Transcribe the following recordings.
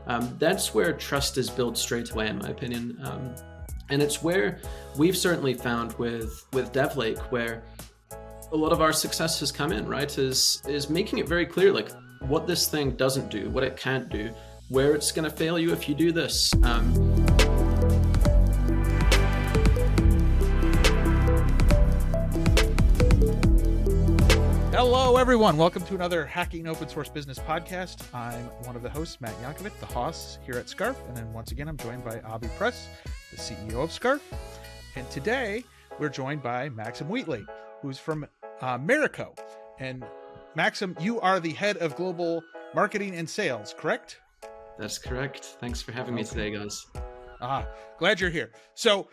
That's where trust is built straight away, in my opinion. And it's where we've certainly found with DevLake, where a lot of our success has come in, right? Is making it very clear, like what this thing doesn't do, what it can't do, where it's going to fail you if you do this. Hello, everyone. Welcome to another Hacking Open Source Business podcast. I'm one of the hosts, Matt Yankovic, the host here at Scarf. And then once again, I'm joined by Avi Press, the CEO of Scarf. And today we're joined by Maxim Wheatley, who's from Merico. And Maxim, you are the head of global marketing and sales, correct? That's correct. Thanks for having me today, guys. Glad you're here. So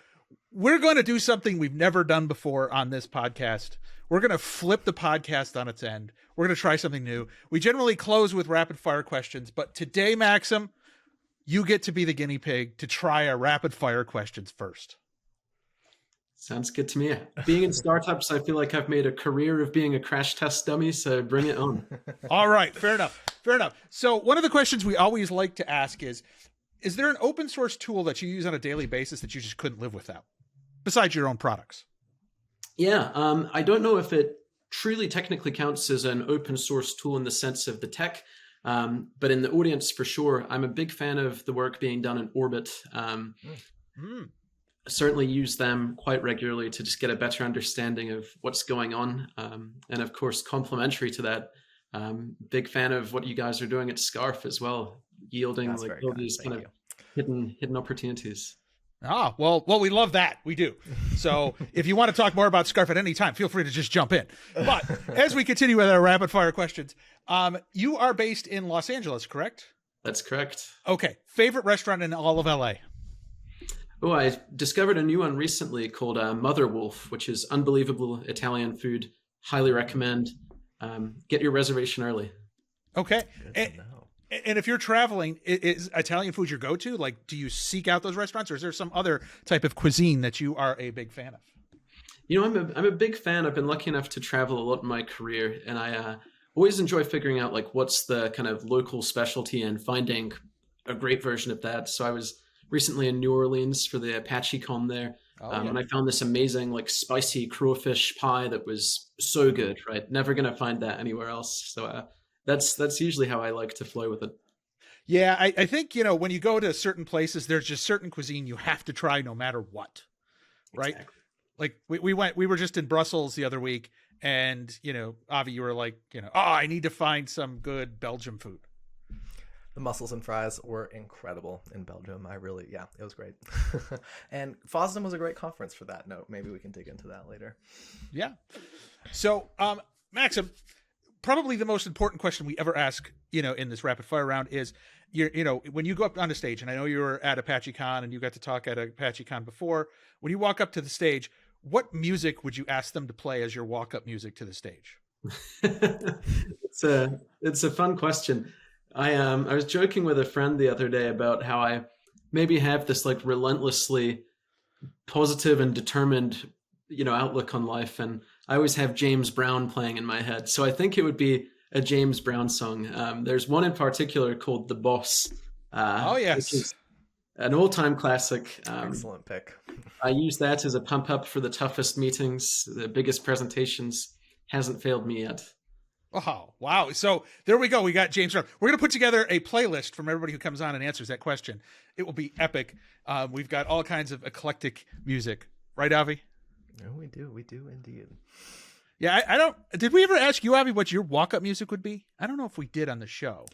we're going to do something we've never done before on this podcast. We're going to flip the podcast on its end. We're going to try something new. We generally close with rapid fire questions, but today, Maxim, you get to be the guinea pig to try our rapid fire questions first. Sounds good to me. Being in startups, I feel like I've made a career of being a crash test dummy, so bring it on. All right, fair enough. So one of the questions we always like to ask is there an open source tool that you use on a daily basis that you just couldn't live without, besides your own products? Yeah, I don't know if it truly technically counts as an open source tool in the sense of the tech, but in the audience for sure, I'm a big fan of the work being done in Orbit. Certainly use them quite regularly to just get a better understanding of what's going on. And of course, complementary to that, big fan of what you guys are doing at Scarf as well, yielding like all these kind of hidden opportunities. Well, we love that. We do. So if you want to talk more about Scarf at any time, feel free to just jump in. But as we continue with our rapid fire questions, you are based in Los Angeles, correct? That's correct. Okay. Favorite restaurant in all of LA? Oh, I discovered a new one recently called Mother Wolf, which is unbelievable Italian food. Highly recommend. Get your reservation early. Okay. And if you're traveling, is Italian food your go-to? Like, do you seek out those restaurants, or is there some other type of cuisine that you are a big fan of? You know, I'm a big fan. I've been lucky enough to travel a lot in my career, and I always enjoy figuring out like what's the kind of local specialty and finding a great version of that. So I was recently in New Orleans for the Apache Con there, and I found this amazing like spicy crawfish pie that was so good. Right, never gonna find that anywhere else. So that's usually how I like to flow with it. Yeah, I think, when you go to certain places, there's just certain cuisine you have to try no matter what, right? Exactly. Like we were just in Brussels the other week, and, Avi, you were like, I need to find some good Belgium food. The mussels and fries were incredible in Belgium. It was great. And FOSDEM was a great conference for that note. Maybe we can dig into that later. Yeah. So, Maxim, probably the most important question we ever ask, in this rapid fire round is, when you go up on the stage, and I know you were at ApacheCon and you got to talk at ApacheCon before, when you walk up to the stage, what music would you ask them to play as your walk-up music to the stage? It's a fun question. I was joking with a friend the other day about how I maybe have this like relentlessly positive and determined, outlook on life, and I always have James Brown playing in my head. So I think it would be a James Brown song. There's one in particular called "The Boss." Yes, which is an all-time classic. Excellent pick. I use that as a pump up for the toughest meetings, the biggest presentations. Hasn't failed me yet. Oh, wow. So there we go. We got James Brown. We're going to put together a playlist from everybody who comes on and answers that question. It will be epic. We've got all kinds of eclectic music. Right, Avi? No, we do indeed. Yeah, did we ever ask you, Avi, what your walk-up music would be? I don't know if we did on the show.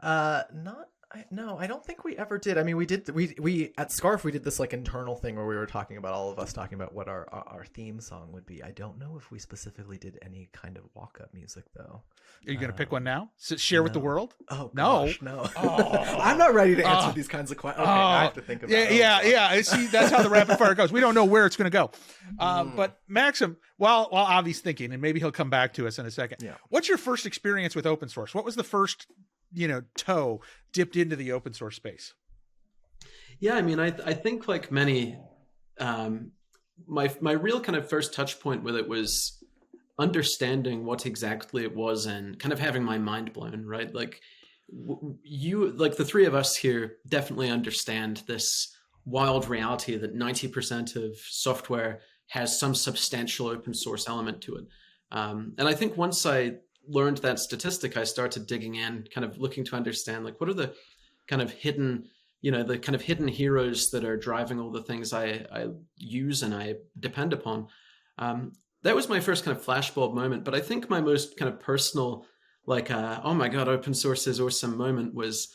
No, I don't think we ever did. I mean, we at Scarf, we did this like internal thing where we were talking about all of us talking about what our theme song would be. I don't know if we specifically did any kind of walk-up music though. Are you going to pick one now? Share with the world? Oh, no. Gosh, no. I'm not ready to answer these kinds of questions. Okay, I have to think about it. Yeah. See, that's how the rapid fire goes. We don't know where it's going to go. But Maxim, while Avi's thinking, and maybe he'll come back to us in a second. Yeah. What's your first experience with open source? What was the first, toe dipped into the open source space? Yeah, I mean, I think like many, my real kind of first touch point with it was understanding what exactly it was and kind of having my mind blown, right? Like you, like the three of us here, definitely understand this wild reality that 90% of software has some substantial open source element to it. And I think once I learned that statistic, I started digging in, kind of looking to understand, like, what are the kind of hidden, the kind of hidden heroes that are driving all the things I use and I depend upon. That was my first kind of flashbulb moment. But I think my most kind of personal, like, oh my God, open source is awesome moment was,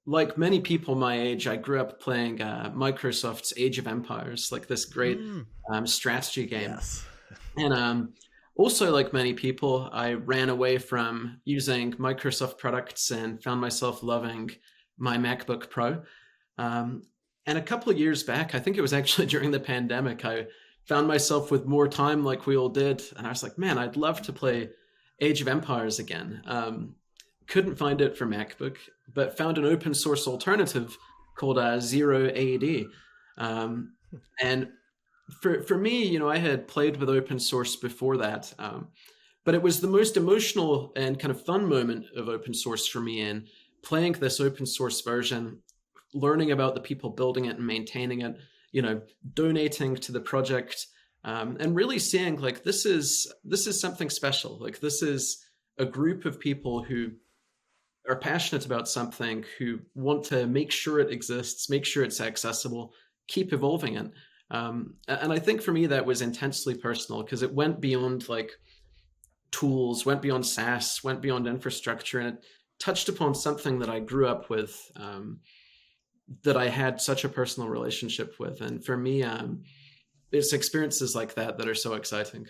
like many people my age, I grew up playing Microsoft's Age of Empires, like this great strategy game. Yes. And also, like many people, I ran away from using Microsoft products and found myself loving my MacBook Pro. And a couple of years back, I think it was actually during the pandemic, I found myself with more time like we all did. And I was like, man, I'd love to play Age of Empires again. Couldn't find it for MacBook, but found an open source alternative called Zero AD. And for me, I had played with open source before that, but it was the most emotional and kind of fun moment of open source for me in playing this open source version, learning about the people building it and maintaining it, donating to the project, and really seeing like this is something special. Like this is a group of people who are passionate about something, who want to make sure it exists, make sure it's accessible, keep evolving it. And I think for me that was intensely personal because it went beyond like tools, went beyond SaaS, went beyond infrastructure, and it touched upon something that I grew up with, that I had such a personal relationship with. And for me, it's experiences like that are so exciting.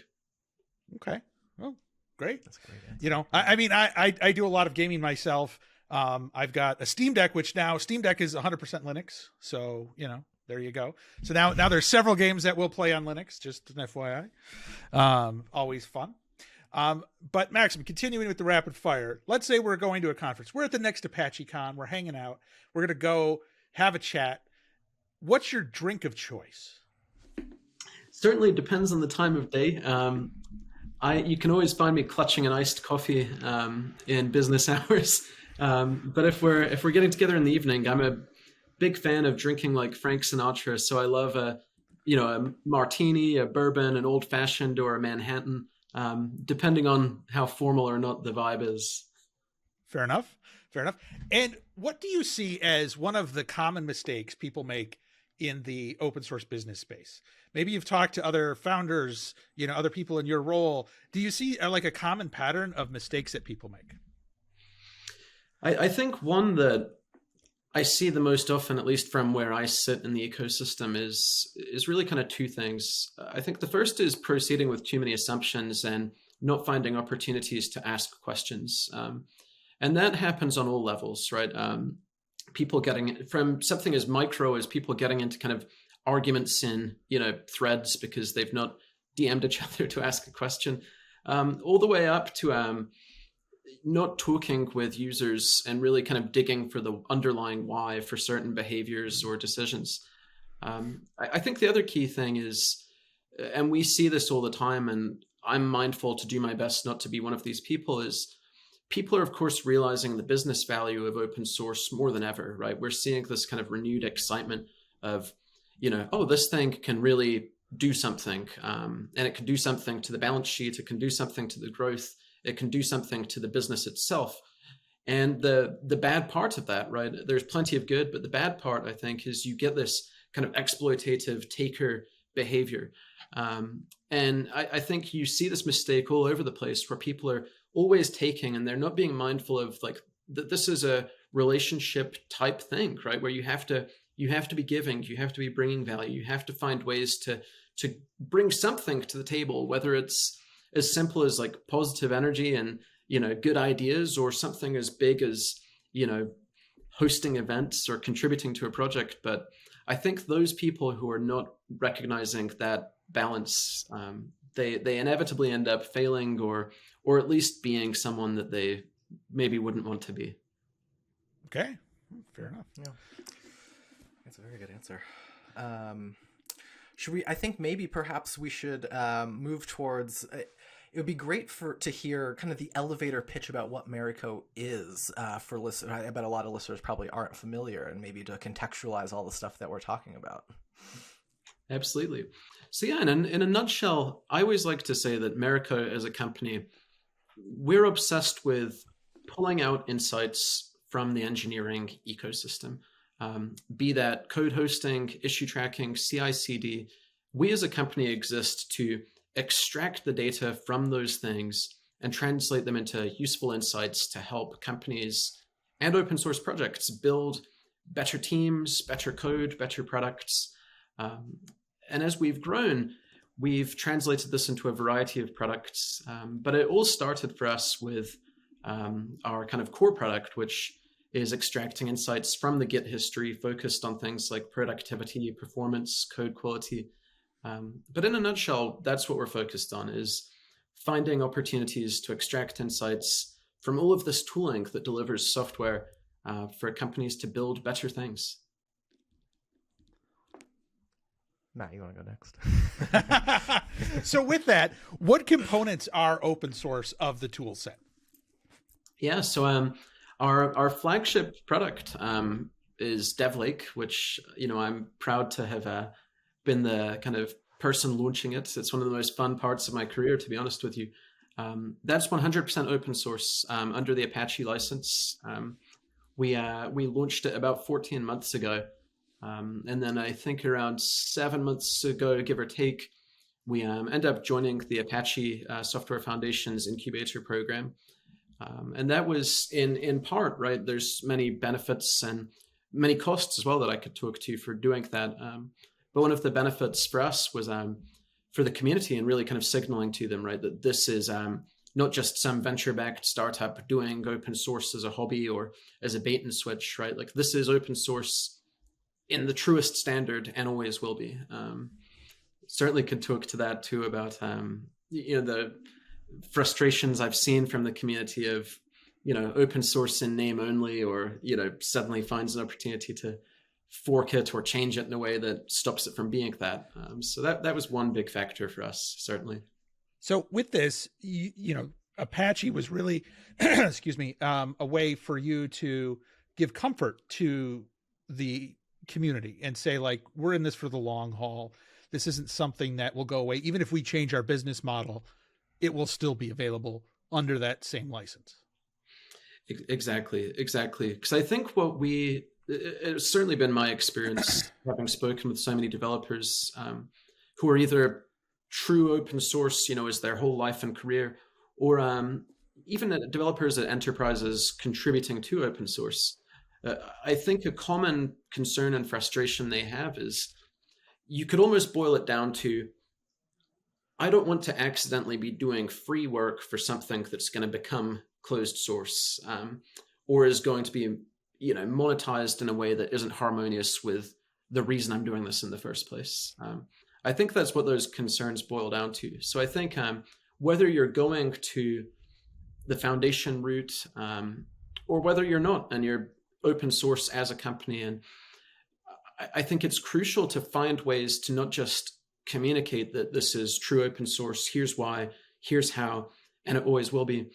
Okay. Well, great. That's a great answer. I mean, I do a lot of gaming myself. I've got a Steam Deck, which now Steam Deck is 100% Linux. So, there you go. So now there's several games that will play on Linux, just an FYI. Always fun. But Maxim, continuing with the rapid fire, let's say we're going to a conference. We're at the next Apache Con. We're hanging out. We're going to go have a chat. What's your drink of choice? Certainly depends on the time of day. You can always find me clutching an iced coffee in business hours. But if we're getting together in the evening, I'm a big fan of drinking like Frank Sinatra. So I love a martini, a bourbon, an old fashioned, or a Manhattan, depending on how formal or not the vibe is. Fair enough. And what do you see as one of the common mistakes people make in the open source business space? Maybe you've talked to other founders, other people in your role. Do you see like a common pattern of mistakes that people make? I think one that I see the most often, at least from where I sit in the ecosystem, is really kind of two things. I think the first is proceeding with too many assumptions and not finding opportunities to ask questions. And that happens on all levels, right? People getting from something as micro as people getting into kind of arguments in, threads because they've not DM'd each other to ask a question, all the way up to not talking with users and really kind of digging for the underlying why for certain behaviors or decisions. I think the other key thing is, and we see this all the time, and I'm mindful to do my best not to be one of these people, is people are, of course, realizing the business value of open source more than ever, right? We're seeing this kind of renewed excitement of, this thing can really do something, and it can do something to the balance sheet, it can do something to the growth, it can do something to the business itself. And the bad part of that, right? There's plenty of good, but the bad part, I think, is you get this kind of exploitative taker behavior. And I think you see this mistake all over the place where people are always taking and they're not being mindful of like that this is a relationship type thing, right? Where you have to be giving, you have to be bringing value, you have to find ways to bring something to the table, whether it's as simple as like positive energy and, good ideas, or something as big as, hosting events or contributing to a project. But I think those people who are not recognizing that balance, they inevitably end up failing or at least being someone that they maybe wouldn't want to be. Okay, fair enough. Yeah, that's a very good answer. I think maybe perhaps we should move towards, it would be great to hear kind of the elevator pitch about what Merico is for listeners. I bet a lot of listeners probably aren't familiar, and maybe to contextualize all the stuff that we're talking about. Absolutely. So yeah, in a nutshell, I always like to say that Merico as a company, we're obsessed with pulling out insights from the engineering ecosystem, be that code hosting, issue tracking, CI/CD. We as a company exist to extract the data from those things and translate them into useful insights to help companies and open source projects build better teams, better code, better products. And as we've grown, we've translated this into a variety of products. But it all started for us with our kind of core product, which is extracting insights from the Git history, focused on things like productivity, performance, code quality. But in a nutshell, that's what we're focused on, is finding opportunities to extract insights from all of this tooling that delivers software for companies to build better things. Matt, you want to go next? So with that, what components are open source of the tool set? Yeah, so our flagship product is DevLake, which I'm proud to have been the kind of person launching it. It's one of the most fun parts of my career, to be honest with you. That's 100% open source under the Apache license. We launched it about 14 months ago. And then I think around 7 months ago, give or take, we ended up joining the Apache Software Foundation's incubator program. And that was in part, right? There's many benefits and many costs as well that I could talk to for doing that. But one of the benefits for us was for the community and really kind of signaling to them, right, that this is not just some venture-backed startup doing open source as a hobby or as a bait and switch, right? Like, this is open source in the truest standard and always will be. Certainly could talk to that too about the frustrations I've seen from the community of open source in name only, or suddenly finds an opportunity to fork it or change it in a way that stops it from being that. So that was one big factor for us, certainly. So with this, Apache was really, excuse me, a way for you to give comfort to the community and say, like, we're in this for the long haul. This isn't something that will go away. Even if we change our business model, it will still be available under that same license. Exactly. Because I think it's certainly been my experience having spoken with so many developers who are either true open source, as their whole life and career, or even developers at enterprises contributing to open source. I think a common concern and frustration they have is, you could almost boil it down to, I don't want to accidentally be doing free work for something that's going to become closed source, or is going to be, monetized in a way that isn't harmonious with the reason I'm doing this in the first place. I think that's what those concerns boil down to. So I think whether you're going to the foundation route, or whether you're not and you're open source as a company, and I think it's crucial to find ways to not just communicate that this is true open source, here's why, here's how, and it always will be.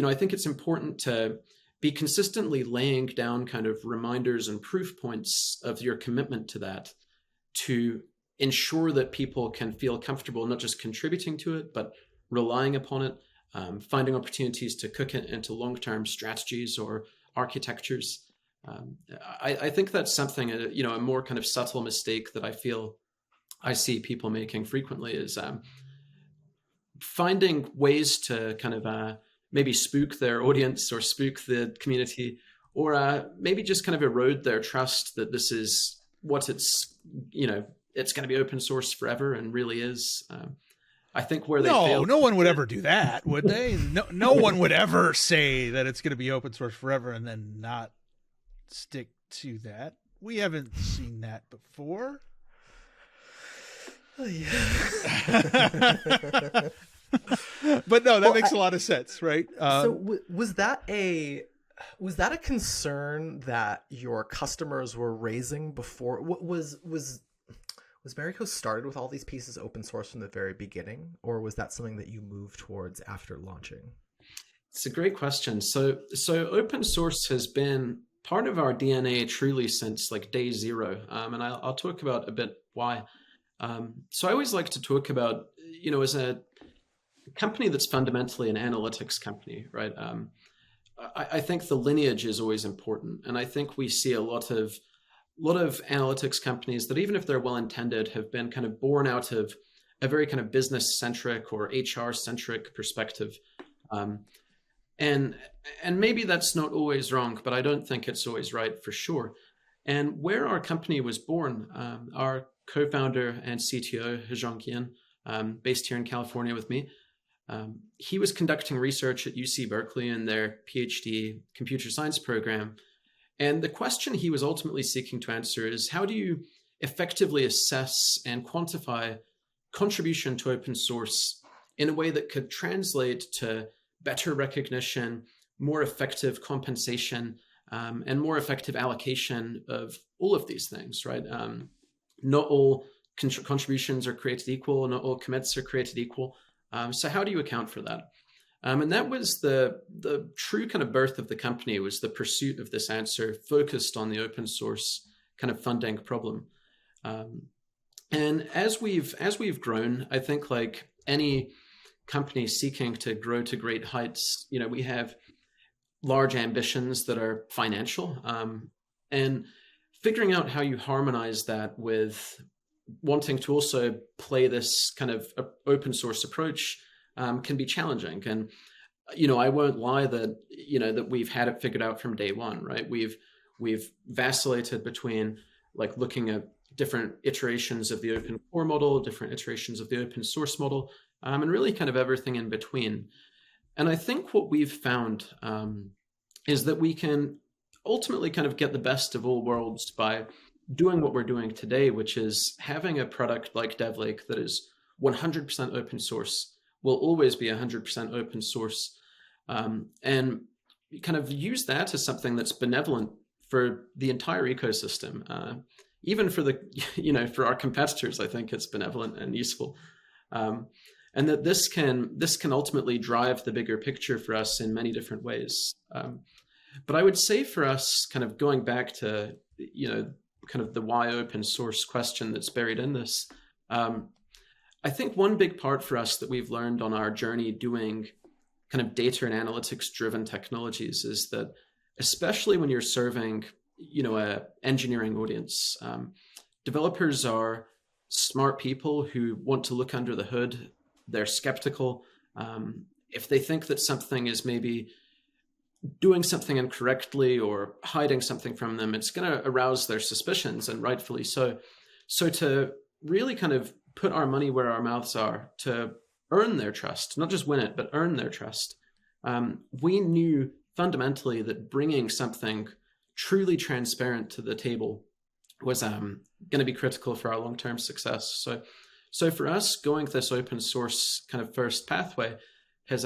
I think it's important to be consistently laying down kind of reminders and proof points of your commitment to that, to ensure that people can feel comfortable not just contributing to it, but relying upon it, finding opportunities to cook it into long-term strategies or architectures. I think that's something, a more kind of subtle mistake that I feel I see people making frequently is finding ways to kind of maybe spook their audience or spook the community, or maybe just kind of erode their trust that this is what it's going to be open source forever and really is. I think where they fail. No one would ever do that, would they? No one would ever say that it's going to be open source forever and then not stick to that. We haven't seen that before. Oh, yeah. But no, that makes a lot of sense, right? So was that a concern that your customers were raising before? Was Was Merico started with all these pieces open source from the very beginning, or was that something that you moved towards after launching? It's a great question. So open source has been part of our DNA truly since like day zero, and I'll talk about a bit why. So I always like to talk about, as a company that's fundamentally an analytics company, right? I think the lineage is always important, and I think we see a lot of analytics companies that, even if they're well intended, have been kind of born out of a very kind of business centric or HR centric perspective. And maybe that's not always wrong, but I don't think it's always right for sure. And where our company was born, our co-founder and CTO, Hezhong Qian, based here in California with me, he was conducting research at UC Berkeley in their PhD computer science program. And the question he was ultimately seeking to answer is, how do you effectively assess and quantify contribution to open source in a way that could translate to better recognition, more effective compensation, and more effective allocation of all of these things, right? Not all contributions are created equal, not all commits are created equal. So how do you account for that? And that was the true kind of birth of the company, was the pursuit of this answer focused on the open source kind of funding problem. And as we've grown, I think like any company seeking to grow to great heights, we have large ambitions that are financial, and figuring out how you harmonize that with wanting to also play this kind of open source approach can be challenging. And I won't lie that that we've had it figured out from day one, right? We've vacillated between like looking at different iterations of the open core model, different iterations of the open source model, and really kind of everything in between. And I think what we've found is that we can ultimately kind of get the best of all worlds by doing what we're doing today, which is having a product like DevLake that is 100% open source, will always be 100% open source, and kind of use that as something that's benevolent for the entire ecosystem. Even for for our competitors, I think it's benevolent and useful. And that this can ultimately drive the bigger picture for us in many different ways. But I would say for us, kind of going back to, kind of the why open source question that's buried in this, I think one big part for us that we've learned on our journey doing kind of data and analytics driven technologies is that, especially when you're serving, a engineering audience, developers are smart people who want to look under the hood. They're skeptical. If they think that something is maybe doing something incorrectly or hiding something from them, it's going to arouse their suspicions, and rightfully so. So to really kind of put our money where our mouths are, to earn their trust, not just win it, but earn their trust, we knew fundamentally that bringing something truly transparent to the table was going to be critical for our long-term success. So for us, going this open source kind of first pathway has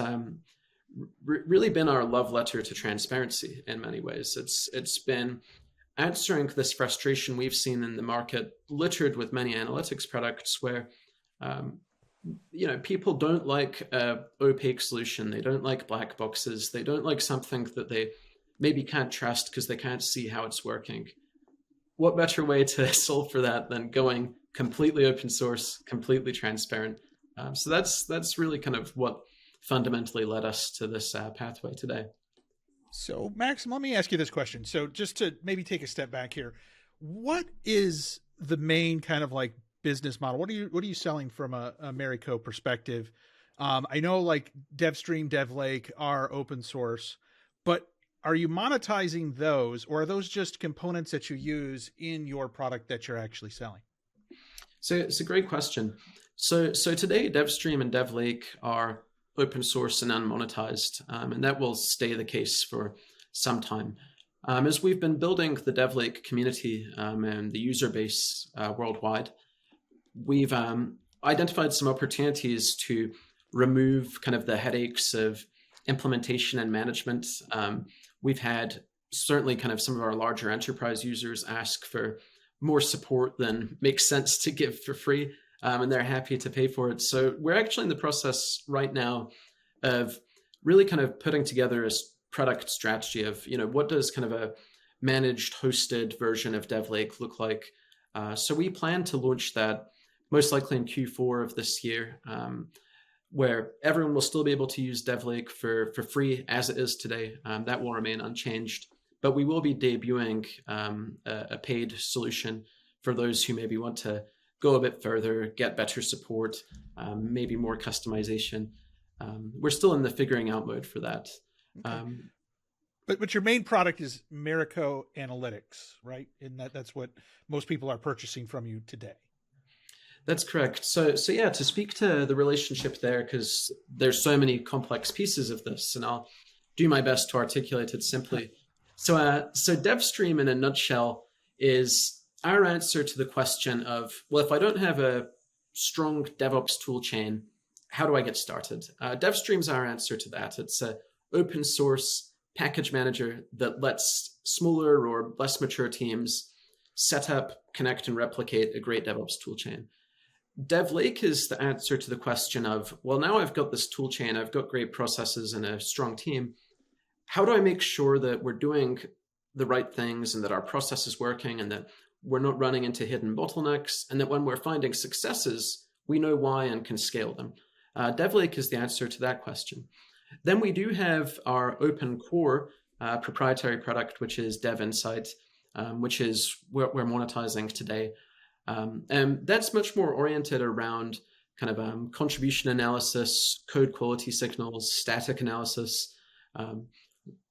really been our love letter to transparency in many ways. It's been answering this frustration we've seen in the market, littered with many analytics products, where people don't like an opaque solution. They don't like black boxes. They don't like something that they maybe can't trust because they can't see how it's working. What better way to solve for that than going completely open source, completely transparent? So that's really kind of what fundamentally led us to this pathway today. So Maxim, let me ask you this question. So just to maybe take a step back here, what is the main kind of like business model? What are you selling from a Merico perspective? I know like DevStream, DevLake are open source, but are you monetizing those, or are those just components that you use in your product that you're actually selling? So it's a great question. So today, DevStream and DevLake are open source and unmonetized, and that will stay the case for some time. As we've been building the DevLake community and the user base worldwide, we've identified some opportunities to remove kind of the headaches of implementation and management. We've had certainly kind of some of our larger enterprise users ask for more support than makes sense to give for free, and they're happy to pay for it. So we're actually in the process right now of really kind of putting together a product strategy of, what does kind of a managed hosted version of DevLake look like? So we plan to launch that most likely in Q4 of this year, where everyone will still be able to use DevLake for free as it is today. That will remain unchanged, but we will be debuting a paid solution for those who maybe want to go a bit further, get better support, maybe more customization. We're still in the figuring out mode for that. Okay. But your main product is Merico Analytics, right? And that's what most people are purchasing from you today. That's correct. So yeah, to speak to the relationship there, because there's so many complex pieces of this, and I'll do my best to articulate it simply. So DevStream in a nutshell is our answer to the question of, well, if I don't have a strong DevOps tool chain, how do I get started? DevStream's our answer to that. It's an open source package manager that lets smaller or less mature teams set up, connect, and replicate a great DevOps toolchain. DevLake is the answer to the question of, well, now I've got this toolchain, I've got great processes and a strong team. How do I make sure that we're doing the right things and that our process is working and that we're not running into hidden bottlenecks, and that when we're finding successes, we know why and can scale them? DevLake is the answer to that question. Then we do have our open core proprietary product, which is Dev Insight, which is what we're monetizing today. And that's much more oriented around kind of contribution analysis, code quality signals, static analysis,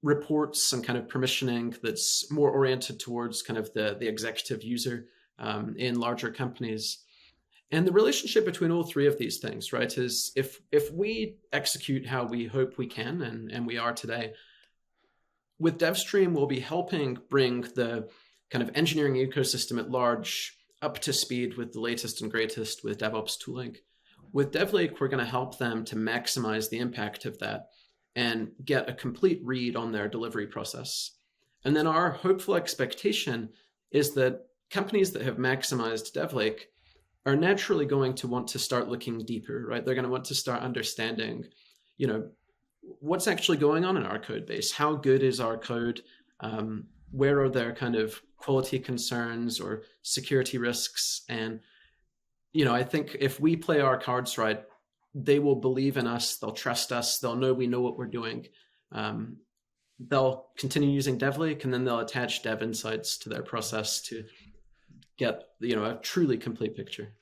reports, and kind of permissioning that's more oriented towards kind of the executive user in larger companies. And the relationship between all three of these things, right, is if we execute how we hope we can, and we are today, with DevStream, we'll be helping bring the kind of engineering ecosystem at large up to speed with the latest and greatest with DevOps tooling. With DevLake, we're going to help them to maximize the impact of that and get a complete read on their delivery process. And then our hopeful expectation is that companies that have maximized DevLake are naturally going to want to start looking deeper, right? They're going to want to start understanding, what's actually going on in our code base? How good is our code? Where are there kind of quality concerns or security risks? And, I think if we play our cards right, they will believe in us, they'll trust us, they'll know we know what we're doing. They'll continue using DevLake, and then they'll attach Dev Insights to their process to get a truly complete picture.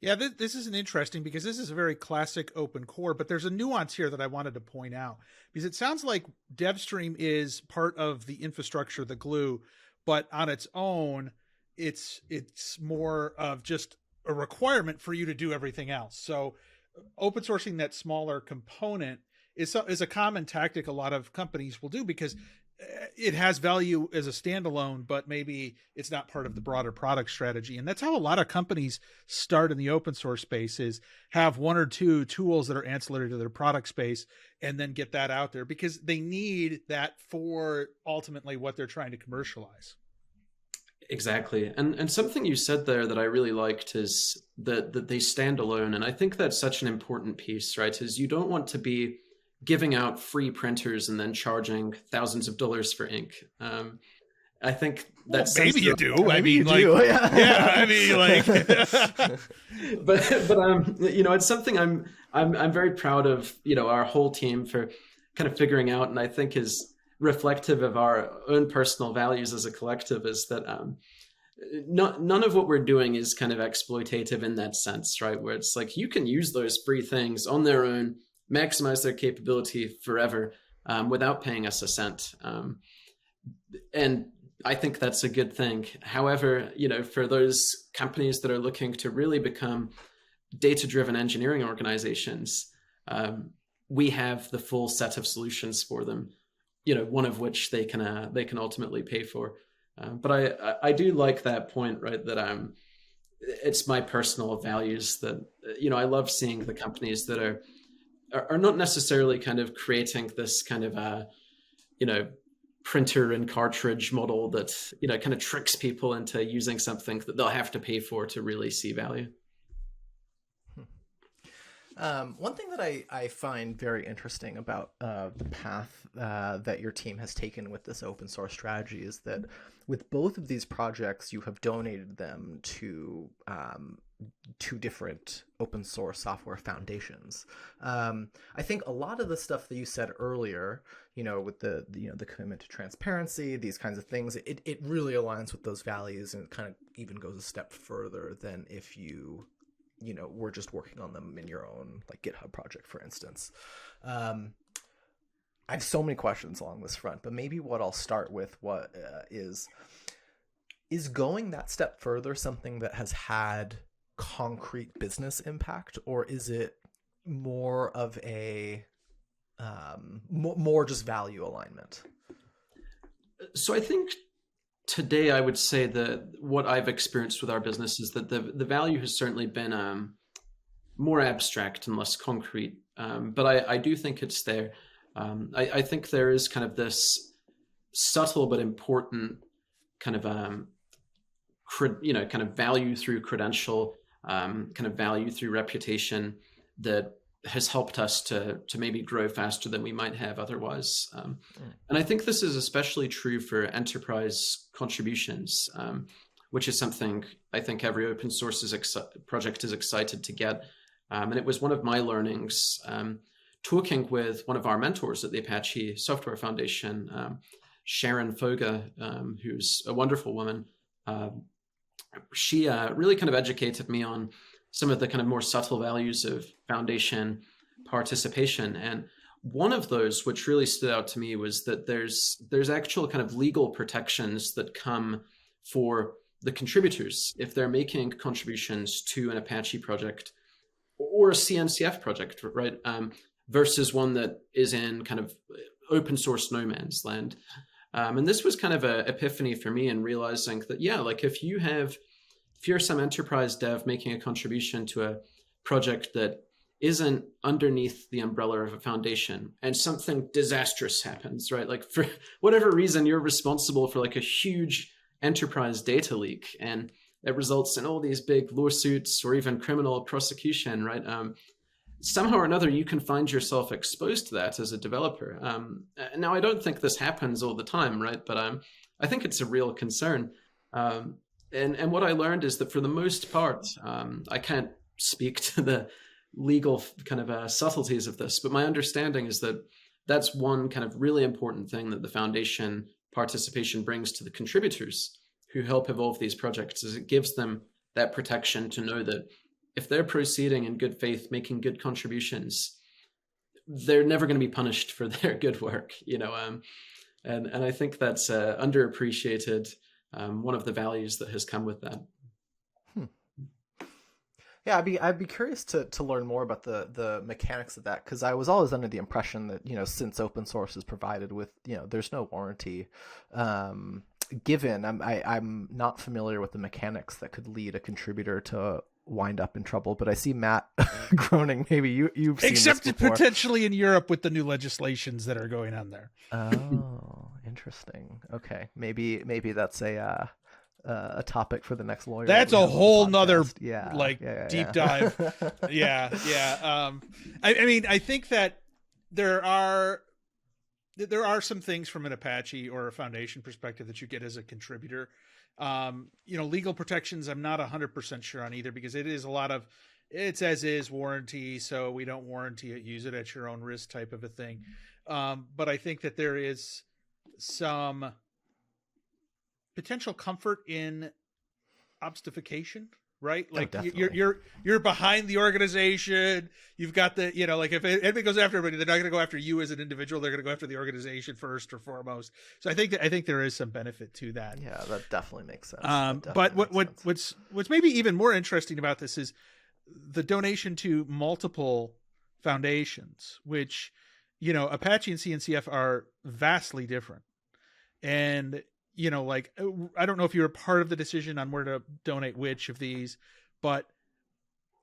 Yeah, this is an interesting, because this is a very classic open core, but there's a nuance here that I wanted to point out, because it sounds like DevStream is part of the infrastructure, the glue, but on its own, it's more of just a requirement for you to do everything else. So open sourcing that smaller component is a common tactic a lot of companies will do, because it has value as a standalone, but maybe it's not part of the broader product strategy. And that's how a lot of companies start in the open source space, is have one or two tools that are ancillary to their product space and then get that out there, because they need that for ultimately what they're trying to commercialize. Exactly. And something you said there that I really liked is that they stand alone. And I think that's such an important piece, right? Is you don't want to be giving out free printers and then charging thousands of dollars for ink. I think that's maybe you do. I mean, I mean, like, but it's something I'm very proud of, our whole team for kind of figuring out, and I think is reflective of our own personal values as a collective, is that none of what we're doing is kind of exploitative in that sense, right? Where it's like you can use those free things on their own, maximize their capability forever without paying us a cent. And I think that's a good thing. However, for those companies that are looking to really become data-driven engineering organizations, we have the full set of solutions for them, one of which they can ultimately pay for. But I do like that point, right? That it's my personal values that, I love seeing the companies that are not necessarily kind of creating this kind of, printer and cartridge model that, kind of tricks people into using something that they'll have to pay for to really see value. One thing that I find very interesting about the path that your team has taken with this open source strategy is that with both of these projects, you have donated them to two different open source software foundations. I think a lot of the stuff that you said earlier, with the commitment to transparency, these kinds of things, it really aligns with those values, and it kind of even goes a step further than if you we're just working on them in your own like GitHub project, for instance. I have so many questions along this front, but maybe what I'll start with is going that step further something that has had concrete business impact, or is it more of a more just value alignment? So I think today, I would say that what I've experienced with our business is that the value has certainly been more abstract and less concrete. But I do think it's there. I think there is kind of this subtle but important kind of kind of value through credential, kind of value through reputation that has helped us to maybe grow faster than we might have otherwise. And I think this is especially true for enterprise contributions, which is something I think every open source project is excited to get. And it was one of my learnings talking with one of our mentors at the Apache Software Foundation, Sharon Foga, who's a wonderful woman. She really kind of educated me on some of the kind of more subtle values of foundation participation. And one of those, which really stood out to me, was that there's actual kind of legal protections that come for the contributors if they're making contributions to an Apache project or a CNCF project, right? Versus one that is in kind of open source no man's land. And this was kind of an epiphany for me in realizing that, like if you're some enterprise dev making a contribution to a project that isn't underneath the umbrella of a foundation and something disastrous happens, right? Like for whatever reason, you're responsible for like a huge enterprise data leak and it results in all these big lawsuits or even criminal prosecution, right? Somehow or another, you can find yourself exposed to that as a developer. Now, I don't think this happens all the time, right? But I think it's a real concern. And what I learned is that for the most part, I can't speak to the legal kind of subtleties of this, but my understanding is that that's one kind of really important thing that the foundation participation brings to the contributors who help evolve these projects, is it gives them that protection to know that if they're proceeding in good faith, making good contributions, they're never going to be punished for their good work, and I think that's underappreciated. One of the values that has come with that. Yeah, I'd be curious to learn more about the mechanics of that, because I was always under the impression that since open source is provided with there's no warranty given. I'm not familiar with the mechanics that could lead a contributor to wind up in trouble, but I see Matt groaning. Maybe you've seen except this before. Potentially in Europe with the new legislations that are going on there. Oh, interesting. Okay, maybe that's a topic for the next lawyer. That's a whole nother deep dive. I mean, I think that there are some things from an Apache or a foundation perspective that you get as a contributor. Legal protections, I'm not 100% sure on either, because it is a lot of it's as is warranty. So we don't warranty it, use it at your own risk type of a thing. But I think that there is some potential comfort in obfuscation, right? Like you're behind the organization. You've got the, like if anybody goes after everybody, they're not going to go after you as an individual. They're going to go after the organization first or foremost. So I think there is some benefit to that. Yeah, that definitely makes sense. But what's maybe even more interesting about this is the donation to multiple foundations, which, Apache and CNCF are vastly different. And, I don't know if you're a part of the decision on where to donate which of these, but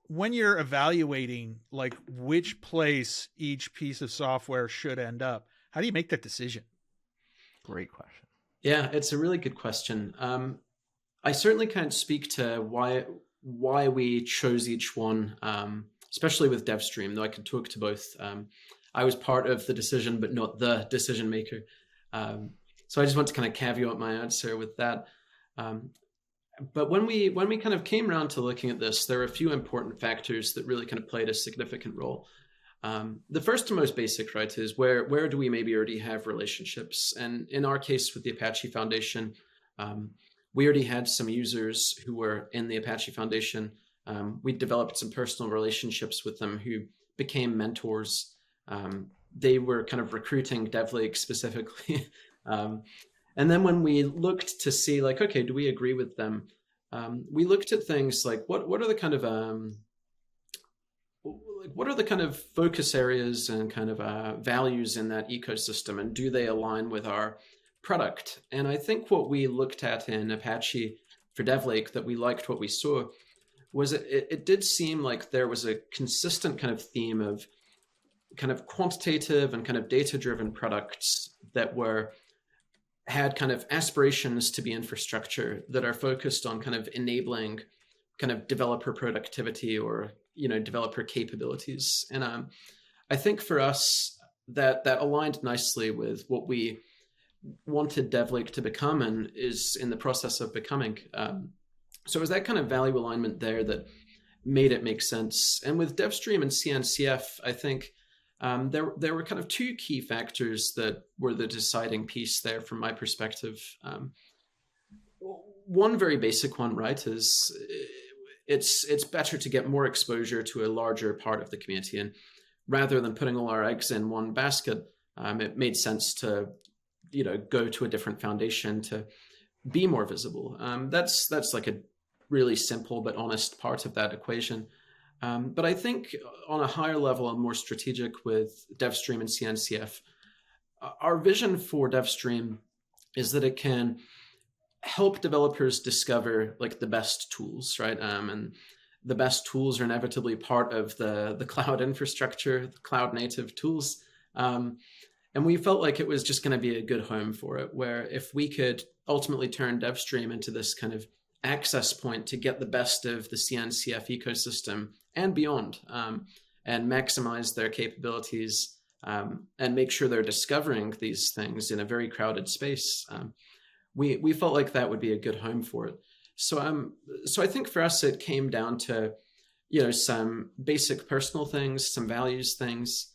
when you're evaluating like which place each piece of software should end up, how do you make that decision? Great question. Yeah, it's a really good question. I certainly can't speak to why we chose each one, especially with DevStream, though I could talk to both. I was part of the decision, but not the decision maker. So I just want to kind of caveat my answer with that. But when we kind of came around to looking at this, there are a few important factors that really kind of played a significant role. The first and most basic, right, is where do we maybe already have relationships? And in our case with the Apache Foundation, we already had some users who were in the Apache Foundation. We developed some personal relationships with them who became mentors. They were kind of recruiting DevLake specifically. And then when we looked to see, like, okay, do we agree with them? We looked at things like what are the kind of focus areas and kind of values in that ecosystem, and do they align with our product? And I think what we looked at in Apache for DevLake that we liked what we saw was it did seem like there was a consistent kind of theme of kind of quantitative and kind of data-driven products that had kind of aspirations to be infrastructure that are focused on kind of enabling kind of developer productivity or, developer capabilities. And I think for us that aligned nicely with what we wanted DevLake to become and is in the process of becoming. So it was that kind of value alignment there that made it make sense. And with DevStream and CNCF, I think there were kind of two key factors that were the deciding piece there from my perspective. One very basic one, right, is it's better to get more exposure to a larger part of the community. And rather than putting all our eggs in one basket, it made sense to go to a different foundation to be more visible. That's like a really simple but honest part of that equation. But I think on a higher level and more strategic with DevStream and CNCF, our vision for DevStream is that it can help developers discover like the best tools, right? And the best tools are inevitably part of the cloud infrastructure, the cloud native tools. And we felt like it was just going to be a good home for it, where if we could ultimately turn DevStream into this kind of access point to get the best of the CNCF ecosystem and beyond, and maximize their capabilities, and make sure they're discovering these things in a very crowded space, we felt like that would be a good home for it. So I think for us, it came down to, some basic personal things, some values things.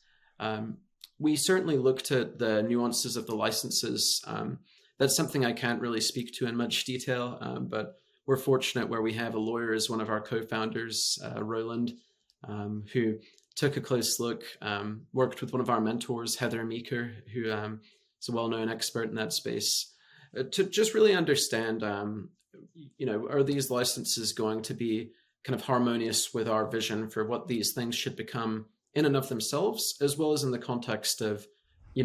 We certainly looked at the nuances of the licenses. That's something I can't really speak to in much detail, but we're fortunate where we have a lawyer as one of our co-founders, Roland, who took a close look, worked with one of our mentors, Heather Meeker, who is a well-known expert in that space, to just really understand, are these licenses going to be kind of harmonious with our vision for what these things should become in and of themselves, as well as in the context of,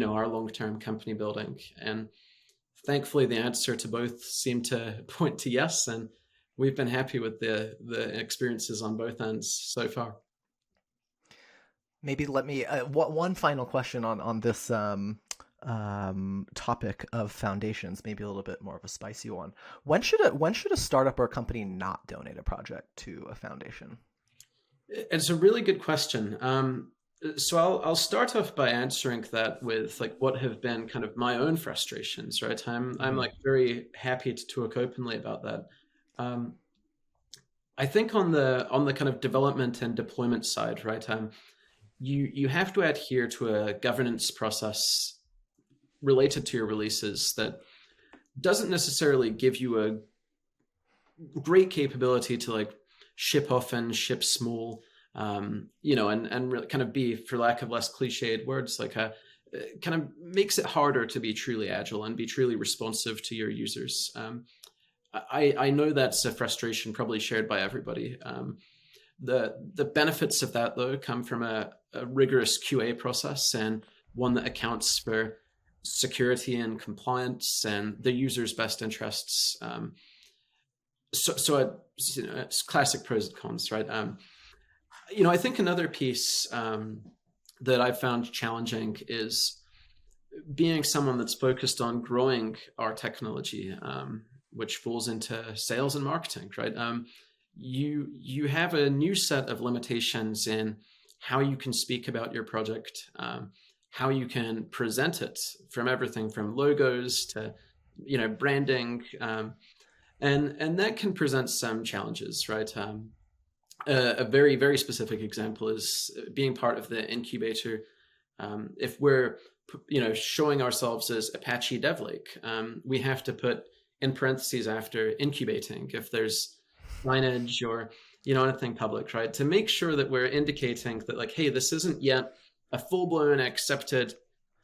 our long-term company building. And thankfully, the answer to both seemed to point to yes, and we've been happy with the experiences on both ends so far. Maybe let me one final question on this topic of foundations, maybe a little bit more of a spicy one. When should a startup or a company not donate a project to a foundation? It's a really good question. So I'll start off by answering that with like what have been kind of my own frustrations, right? I'm like very happy to talk openly about that. I think on the kind of development and deployment side, right? You have to adhere to a governance process related to your releases that doesn't necessarily give you a great capability to like ship often, ship small, and really kind of be, for lack of less cliched words, like kind of makes it harder to be truly agile and be truly responsive to your users. I know that's a frustration probably shared by everybody. The benefits of that, though, come from a rigorous QA process and one that accounts for security and compliance and the user's best interests. So it's classic pros and cons, right? I think another piece that I've found challenging is being someone that's focused on growing our technology, which falls into sales and marketing, right? You have a new set of limitations in how you can speak about your project, how you can present it, from everything from logos to branding, and that can present some challenges, right? A very, very specific example is being part of the incubator. If we're showing ourselves as Apache DevLake, we have to put in parentheses after incubating if there's signage or anything public, right? To make sure that we're indicating that, like, hey, this isn't yet a full-blown accepted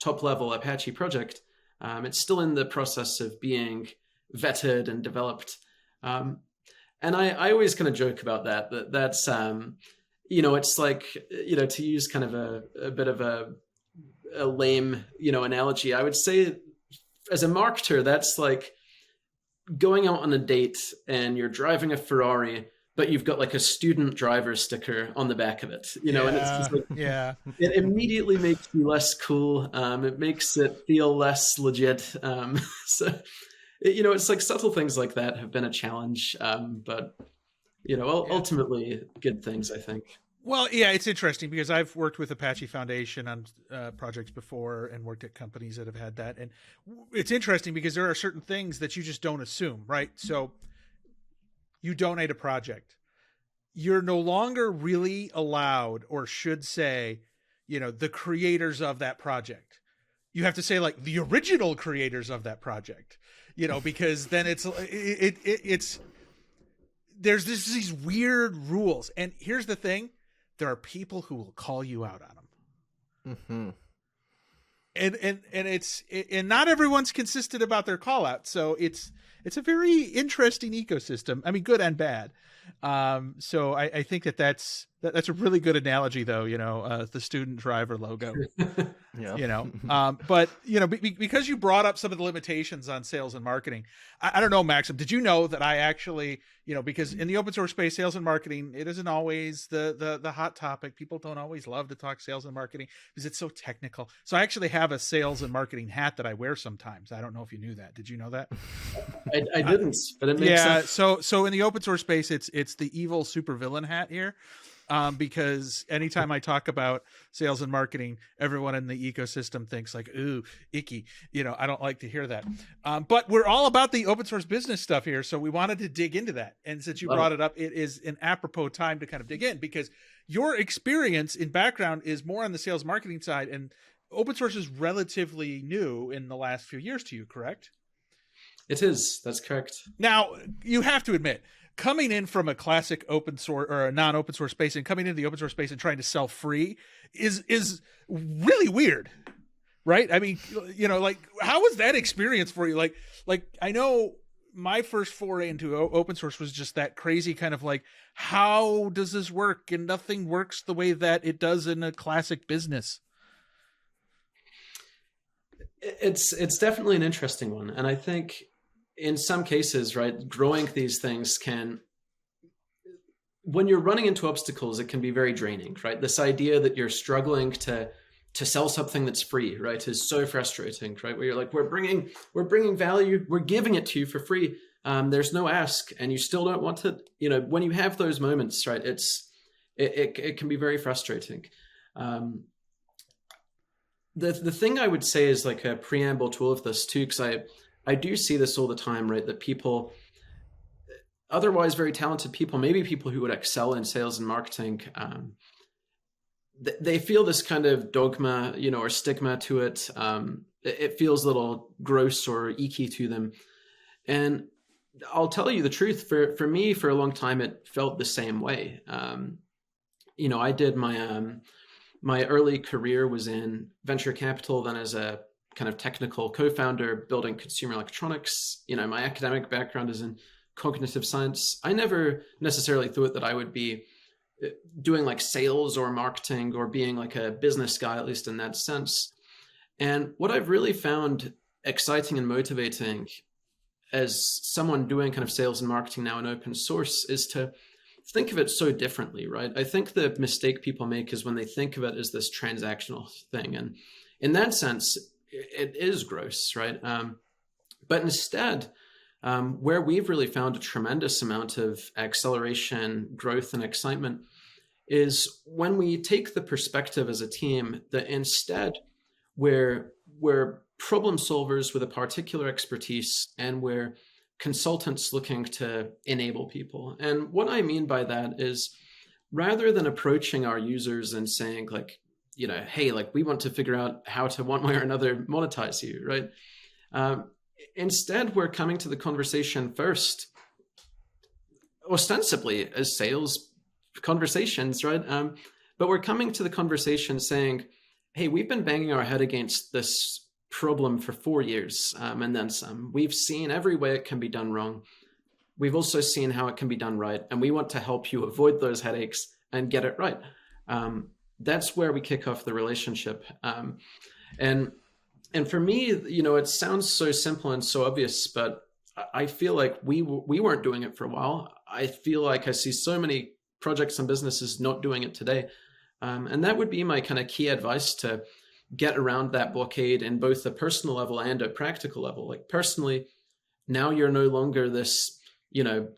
top-level Apache project. It's still in the process of being vetted and developed. And I always kind of joke about that's it's like, to use kind of a bit of a lame analogy, I would say as a marketer, that's like going out on a date and you're driving a Ferrari, but you've got like a student driver sticker on the back of it, and it's just like, it immediately makes you less cool. It makes it feel less legit. So, it's like subtle things like that have been a challenge, but ultimately good things, I think. Well, yeah, it's interesting because I've worked with Apache Foundation on projects before and worked at companies that have had that. And it's interesting because there are certain things that you just don't assume, right? So you donate a project. You're no longer really allowed, or should say, the creators of that project. You have to say like the original creators of that project, because then it's there's these weird rules. And here's the thing. There are people who will call you out on them. Mm-hmm. And not everyone's consistent about their call out. So it's a very interesting ecosystem. I mean, good and bad. So I think that's a really good analogy though, the student driver logo, but because you brought up some of the limitations on sales and marketing, I don't know, Maxim, did you know that I actually, because in the open source space, sales and marketing, it isn't always the hot topic. People don't always love to talk sales and marketing because it's so technical. So I actually have a sales and marketing hat that I wear sometimes. I don't know if you knew that. Did you know that? I didn't, but it makes sense. So in the open source space, it's the evil supervillain hat here. Because anytime I talk about sales and marketing, everyone in the ecosystem thinks like, ooh, icky. I don't like to hear that. But we're all about the open source business stuff here. So we wanted to dig into that. And since you brought it up, it is an apropos time to kind of dig in because your experience in background is more on the sales marketing side, and open source is relatively new in the last few years to you, correct? It is. That's correct. Now, you have to admit, coming in from a classic open source or a non-open source space and coming into the open source space and trying to sell free is really weird, right? I mean, like, how was that experience for you? Like I know my first foray into open source was just that crazy kind of like, how does this work? And nothing works the way that it does in a classic business. It's definitely an interesting one. And I think in some cases, right, growing these things when you're running into obstacles, it can be very draining, right? This idea that you're struggling to sell something that's free, right, is so frustrating, right? Where you're like, we're bringing value, we're giving it to you for free. There's no ask, and you still don't want to, when you have those moments, right, it can be very frustrating. The thing I would say is like a preamble to all of this too, because I do see this all the time, right? That people, otherwise very talented people, maybe people who would excel in sales and marketing, they feel this kind of dogma, or stigma to it. It feels a little gross or icky to them. And I'll tell you the truth, for me, for a long time, it felt the same way. I did my early career was in venture capital, then as a kind of technical co-founder building consumer electronics. My academic background is in cognitive science. I never necessarily thought that I would be doing like sales or marketing or being like a business guy, at least in that sense. And what I've really found exciting and motivating as someone doing kind of sales and marketing now in open source is to think of it so differently, right? I think the mistake people make is when they think of it as this transactional thing. And in that sense, it is gross, right? But instead, where we've really found a tremendous amount of acceleration, growth, and excitement is when we take the perspective as a team that instead we're problem solvers with a particular expertise, and we're consultants looking to enable people. And what I mean by that is, rather than approaching our users and saying like, hey, like we want to figure out how to one way or another monetize you, right? Instead, we're coming to the conversation first, ostensibly as sales conversations, right? But we're coming to the conversation saying, hey, we've been banging our head against this problem for 4 years, and then some. We've seen every way it can be done wrong. We've also seen how it can be done right, and we want to help you avoid those headaches and get it right. That's where we kick off the relationship. And for me, it sounds so simple and so obvious, but I feel like we weren't doing it for a while. I feel like I see so many projects and businesses not doing it today. And that would be my kind of key advice to get around that blockade in both a personal level and a practical level. Like personally, now you're no longer this,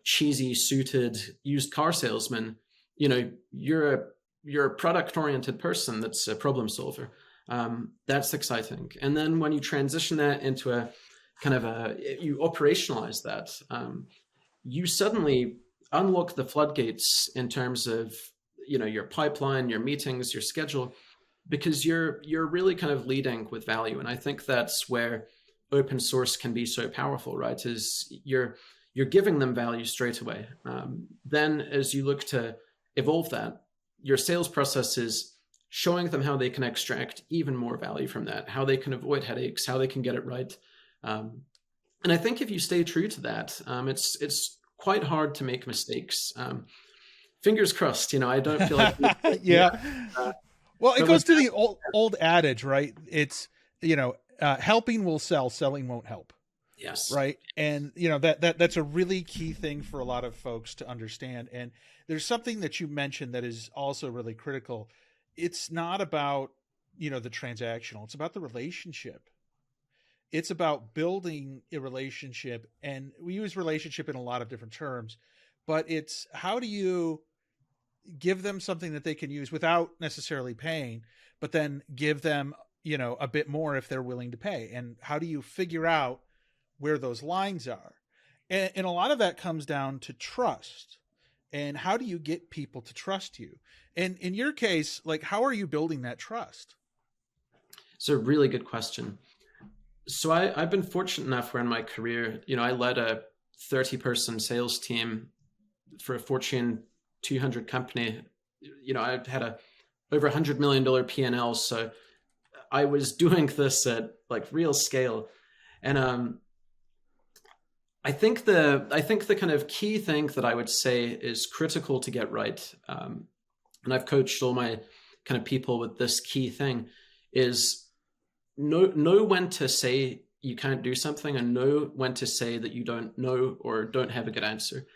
cheesy suited used car salesman. You're a product oriented person that's a problem solver. That's exciting. And then when you transition that into a kind of you operationalize that, you suddenly unlock the floodgates in terms of, your pipeline, your meetings, your schedule, because you're really kind of leading with value. And I think that's where open source can be so powerful, right? Is you're giving them value straight away. Then as you look to evolve that, your sales process is showing them how they can extract even more value from that, how they can avoid headaches, how they can get it right. And I think if you stay true to that, it's quite hard to make mistakes. Fingers crossed, I don't feel like... Yeah. Well, it goes to the old adage, right? It's, helping will sell, selling won't help. Yes. Right. And, that's a really key thing for a lot of folks to understand. And there's something that you mentioned that is also really critical. It's not about, the transactional. It's about the relationship. It's about building a relationship. And we use relationship in a lot of different terms, but it's how do you give them something that they can use without necessarily paying, but then give them, a bit more if they're willing to pay. And how do you figure out where those lines are? And a lot of that comes down to trust. And how do you get people to trust you? And in your case, like, how are you building that trust? It's a really good question. So I've been fortunate enough where in my career, I led a 30-person sales team for a Fortune 200 company. I had over $100 million P&L. So I was doing this at like real scale. And I think the kind of key thing that I would say is critical to get right, and I've coached all my kind of people with this key thing, is know when to say you can't do something and know when to say that you don't know or don't have a good answer.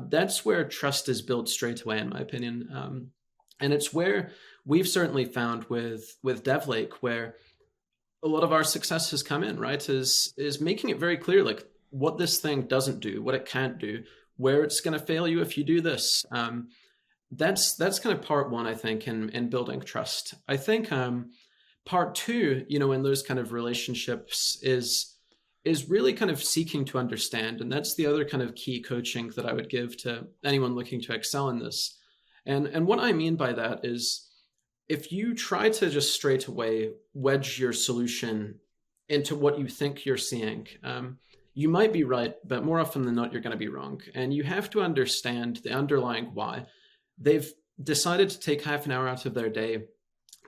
That's where trust is built straight away, in my opinion. And it's where we've certainly found with DevLake, where a lot of our success has come in, right, is making it very clear, like, what this thing doesn't do, what it can't do, where it's going to fail you if you do this. That's kind of part one, I think, in building trust. I think part two, in those kind of relationships is really kind of seeking to understand. And that's the other kind of key coaching that I would give to anyone looking to excel in this. And what I mean by that is, if you try to just straight away wedge your solution into what you think you're seeing, you might be right, but more often than not, you're going to be wrong. And you have to understand the underlying why. They've decided to take half an hour out of their day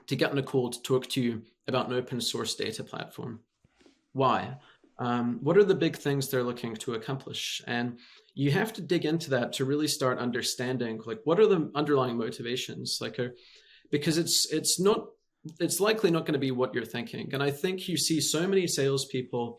to get on a call to talk to you about an open source data platform. Why? What are the big things they're looking to accomplish? And you have to dig into that to really start understanding, like, what are the underlying motivations? Because it's likely not going to be what you're thinking. And I think you see so many salespeople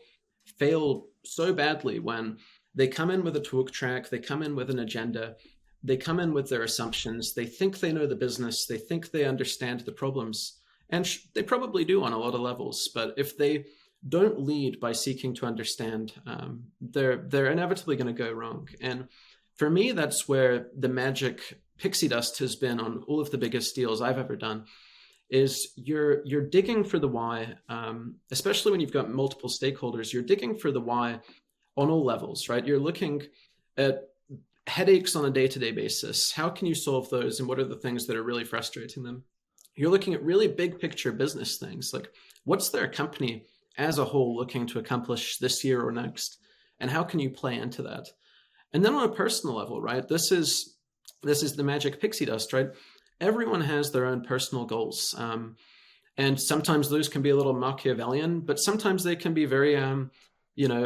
fail so badly when they come in with a talk track, they come in with an agenda, they come in with their assumptions, they think they know the business, they think they understand the problems, And they probably do on a lot of levels. But if they don't lead by seeking to understand, they're inevitably going to go wrong. And for me, that's where the magic pixie dust has been on all of the biggest deals I've ever done, is you're digging for the why, especially when you've got multiple stakeholders. You're digging for the why on all levels, right? You're looking at headaches on a day-to-day basis. How can you solve those? And what are the things that are really frustrating them? You're looking at really big picture business things, like what's their company as a whole looking to accomplish this year or next? And how can you play into that? And then on a personal level, right? This is the magic pixie dust, right? Everyone has their own personal goals. And sometimes those can be a little Machiavellian, but sometimes they can be very,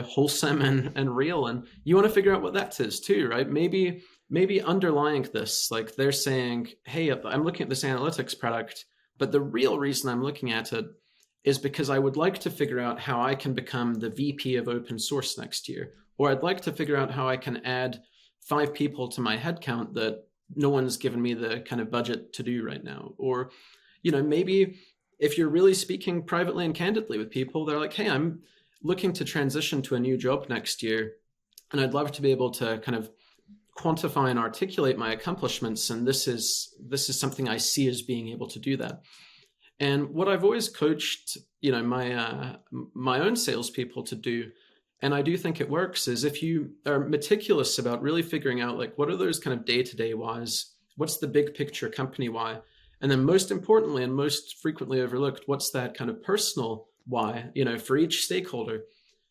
wholesome and real. And you want to figure out what that is too, right? Maybe underlying this, like they're saying, hey, I'm looking at this analytics product, but the real reason I'm looking at it is because I would like to figure out how I can become the VP of open source next year. Or I'd like to figure out how I can add 5 people to my headcount that no one's given me the kind of budget to do right now. Or, maybe if you're really speaking privately and candidly with people, they're like, hey, I'm looking to transition to a new job next year, and I'd love to be able to kind of quantify and articulate my accomplishments. And this is something I see as being able to do that. And what I've always coached, my own salespeople to do, and I do think it works, is if you are meticulous about really figuring out, like, what are those kind of day-to-day whys? What's the big picture company why? And then most importantly, and most frequently overlooked, what's that kind of personal why, for each stakeholder?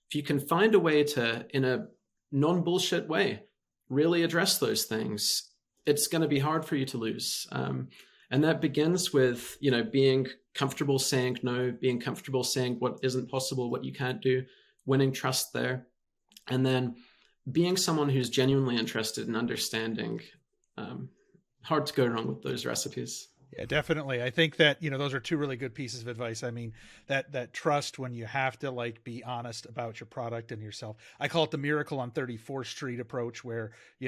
If you can find a way to, in a non-bullshit way, really address those things, it's going to be hard for you to lose. And that begins with, being comfortable saying no, being comfortable saying what isn't possible, what you can't do, winning trust there, and then being someone who's genuinely interested in understanding. Hard to go wrong with those recipes. Yeah, definitely. I think that, those are 2 really good pieces of advice. I mean, that trust when you have to be honest about your product and yourself. I call it the Miracle on 34th Street approach, where, I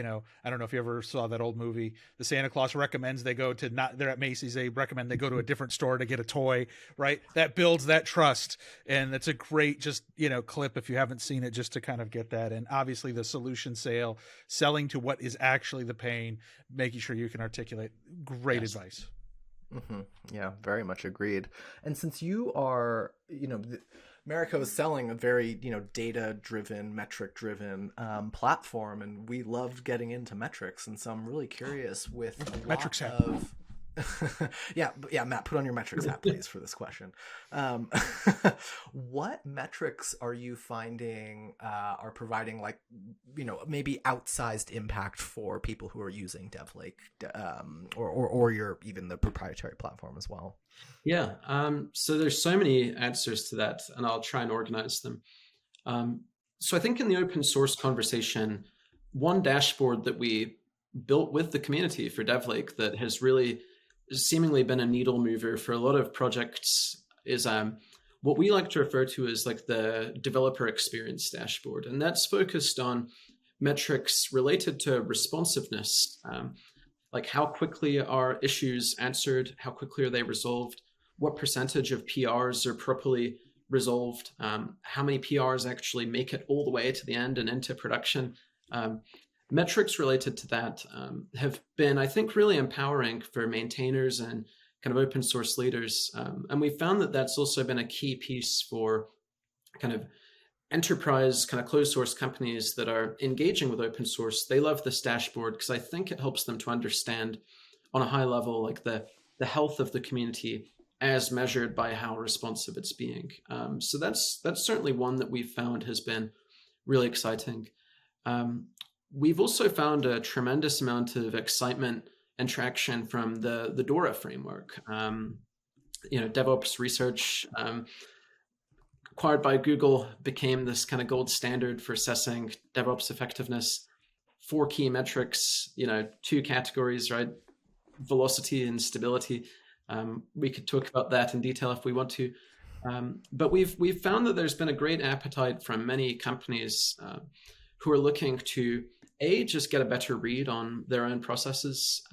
don't know if you ever saw that old movie, the Santa Claus recommends they're at Macy's. They recommend they go to a different store to get a toy, right? That builds that trust. And that's a great clip if you haven't seen it, just to kind of get that. And obviously the solution sale, selling to what is actually the pain, making sure you can articulate. Great advice. Mm-hmm. Yeah, very much agreed. And since you are, Merico is selling a very, data-driven, metric-driven platform, and we loved getting into metrics. And so I'm really curious with a metrics lot hat. of... yeah, Matt, put on your metrics hat, please, for this question. What metrics are you finding are providing, maybe outsized impact for people who are using DevLake, or your even the proprietary platform as well? Yeah, so there's so many answers to that, and I'll try and organize them. So I think in the open source conversation, one dashboard that we built with the community for DevLake that has really seemingly been a needle mover for a lot of projects is what we like to refer to as the developer experience dashboard. And that's focused on metrics related to responsiveness, like how quickly are issues answered, how quickly are they resolved, what percentage of PRs are properly resolved, how many PRs actually make it all the way to the end and into production. Metrics related to that have been, I think, really empowering for maintainers and kind of open source leaders. And we found that that's also been a key piece for kind of enterprise, kind of closed source companies that are engaging with open source. They love this dashboard because I think it helps them to understand on a high level, the health of the community as measured by how responsive it's being. So that's certainly one that we've found has been really exciting. We've also found a tremendous amount of excitement and traction from the DORA framework. DevOps research, acquired by Google, became this kind of gold standard for assessing DevOps effectiveness. 4 key metrics, 2 categories, right? Velocity and stability. We could talk about that in detail if we want to. But we've found that there's been a great appetite from many companies who are looking to just get a better read on their own processes,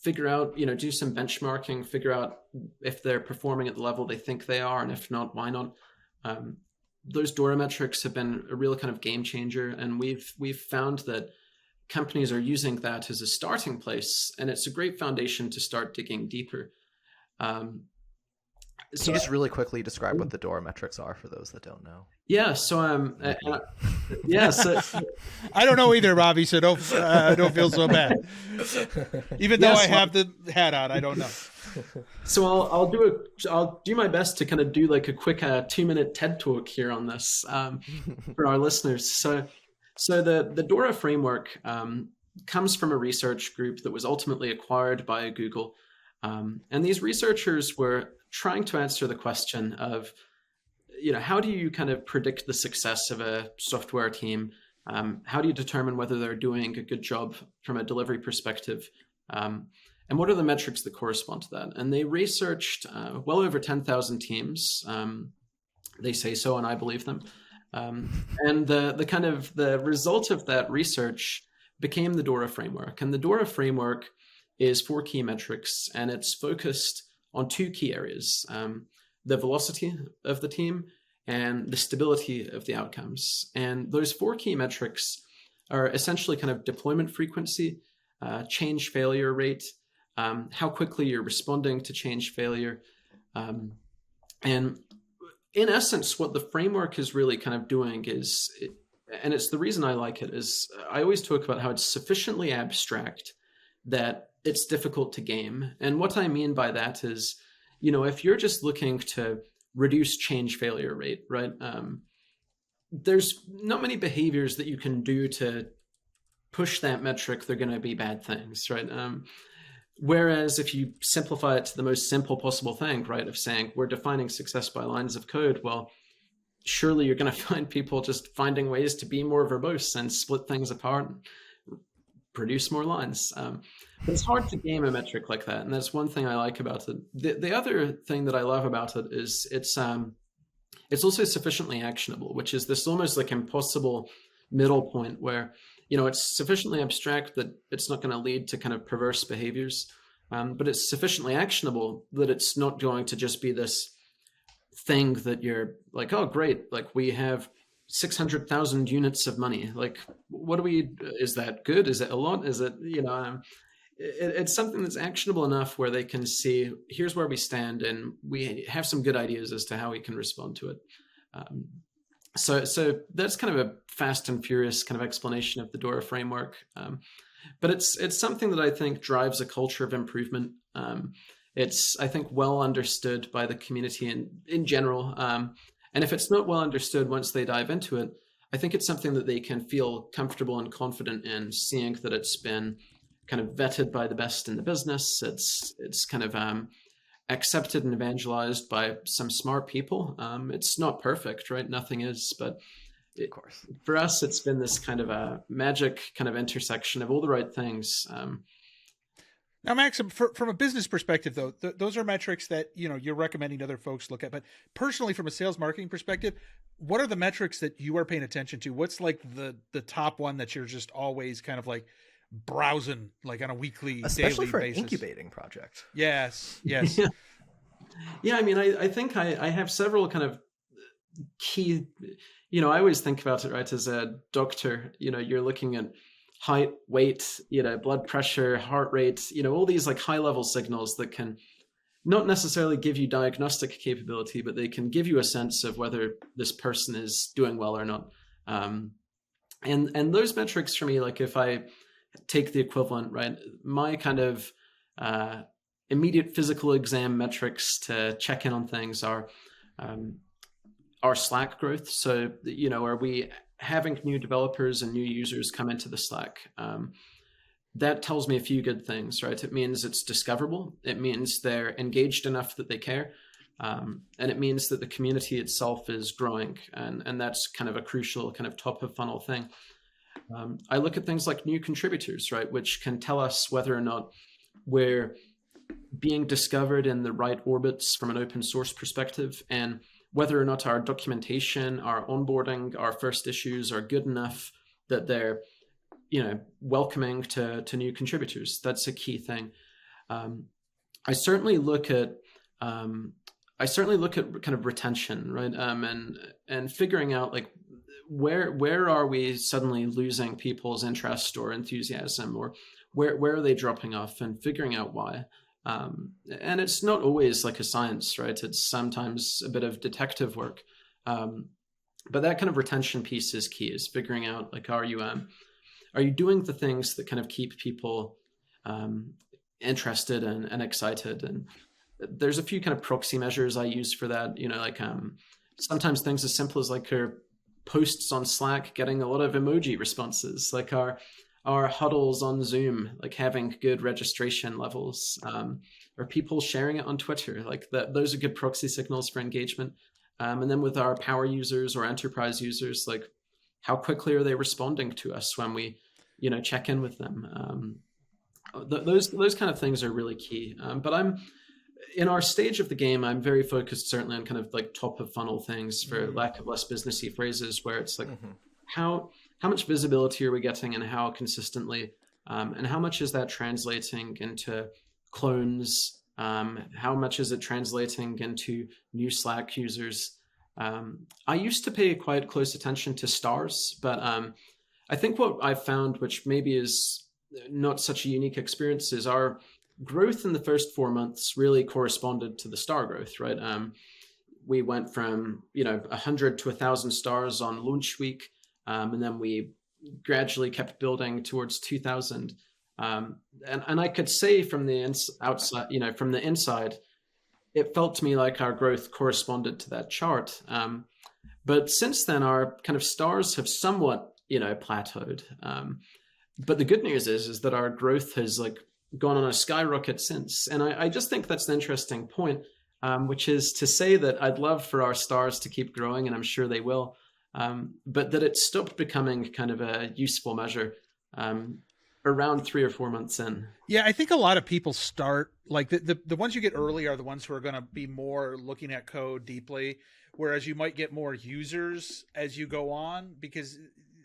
figure out, do some benchmarking, figure out if they're performing at the level they think they are, and if not, why not. Those DORA metrics have been a real kind of game changer, and we've found that companies are using that as a starting place, and it's a great foundation to start digging deeper. Can you just really quickly describe what the DORA metrics are for those that don't know? Yeah. So I don't know either, Bobby. So don't feel so bad. Even though I have the hat on, I don't know. So I'll do my best to kind of do like a quick 2-minute TED talk here on this for our listeners. So the DORA framework comes from a research group that was ultimately acquired by Google, and these researchers were trying to answer the question of, how do you kind of predict the success of a software team? How do you determine whether they're doing a good job from a delivery perspective? And what are the metrics that correspond to that? And they researched well over 10,000 teams. They say so, and I believe them. And the result of that research became the DORA framework. And the DORA framework is 4 key metrics, and it's focused on 2 key areas: the velocity of the team and the stability of the outcomes. And those 4 key metrics are essentially kind of deployment frequency, change failure rate, how quickly you're responding to change failure. And in essence, what the framework is really kind of doing is, and it's the reason I like it, is I always talk about how it's sufficiently abstract that it's difficult to game. And what I mean by that is, if you're just looking to reduce change failure rate, right? There's not many behaviors that you can do to push that metric. They're going to be bad things, right? Whereas if you simplify it to the most simple possible thing, right, of saying we're defining success by lines of code, well, surely you're going to find people just finding ways to be more verbose and split things apart and produce more lines. But it's hard to game a metric like that, and that's one thing I like about it. The other thing that I love about it is it's also sufficiently actionable, which is this almost like impossible middle point where, it's sufficiently abstract that it's not going to lead to kind of perverse behaviors, but it's sufficiently actionable that it's not going to just be this thing that you're like, oh, great, like we have 600,000 units of money. Like, is that good? Is it a lot? Is it, it's something that's actionable enough where they can see, here's where we stand, and we have some good ideas as to how we can respond to it. So that's kind of a fast and furious kind of explanation of the DORA framework. But it's something that I think drives a culture of improvement. It's, I think, well understood by the community in general. And if it's not well understood once they dive into it, I think it's something that they can feel comfortable and confident in, seeing that it's been kind of vetted by the best in the business. It's kind of accepted and evangelized by some smart people. It's not perfect, right? Nothing is, but of course, for us, it's been this kind of a magic kind of intersection of all the right things. Now, Maxim, from a business perspective, though, those are metrics that, you're recommending other folks look at. But personally, from a sales marketing perspective, what are the metrics that you are paying attention to? What's like the top one that you're just always kind of like browsing, like on a weekly, especially daily for basis? An incubating project? Yes. Yeah. I mean, I think I have several kind of key, I always think about it, right? As a doctor, you're looking at height, weight, blood pressure, heart rate, all these like high level signals that can not necessarily give you diagnostic capability, but they can give you a sense of whether this person is doing well or not. And those metrics for me, like if I take the equivalent, right, my kind of immediate physical exam metrics to check in on things are our Slack growth. So, are we having new developers and new users come into the Slack? That tells me a few good things, right? It means it's discoverable. It means they're engaged enough that they care. And it means that the community itself is growing. And that's kind of a crucial kind of top of funnel thing. I look at things like new contributors, right? Which can tell us whether or not we're being discovered in the right orbits from an open source perspective, and whether or not our documentation, our onboarding, our first issues are good enough that they're, welcoming to new contributors. That's a key thing. I certainly look at kind of retention, right? And figuring out like where are we suddenly losing people's interest or enthusiasm, or where are they dropping off, and figuring out why. And it's not always like a science, right? It's sometimes a bit of detective work. But that kind of retention piece is key, is figuring out like, are you doing the things that kind of keep people interested and excited? And there's a few kind of proxy measures I use for that. Like sometimes things as simple as like your posts on Slack getting a lot of emoji responses, like our huddles on Zoom, like having good registration levels, or people sharing it on Twitter, like that. Those are good proxy signals for engagement. And then with our power users or enterprise users, like how quickly are they responding to us when we, check in with them? Those kind of things are really key. But in our stage of the game, I'm very focused certainly on kind of like top of funnel things, for lack of less businessy phrases, where it's like how much visibility are we getting, and how consistently, and how much is that translating into clones? How much is it translating into new Slack users? I used to pay quite close attention to stars, but I think what I've found, which maybe is not such a unique experience, is our growth in the first 4 months really corresponded to the star growth, right? We went from 100 to 1,000 stars on launch week, and then we gradually kept building towards 2,000. And I could say from the outside, from the inside, it felt to me like our growth corresponded to that chart. But since then, our kind of stars have somewhat, plateaued. But the good news is that our growth has like gone on a skyrocket since. And I just think that's an interesting point, which is to say that I'd love for our stars to keep growing, and I'm sure they will, but that it stopped becoming kind of a useful measure around 3 or 4 months in. Yeah, I think a lot of people start like the ones you get early are the ones who are going to be more looking at code deeply, whereas you might get more users as you go on, because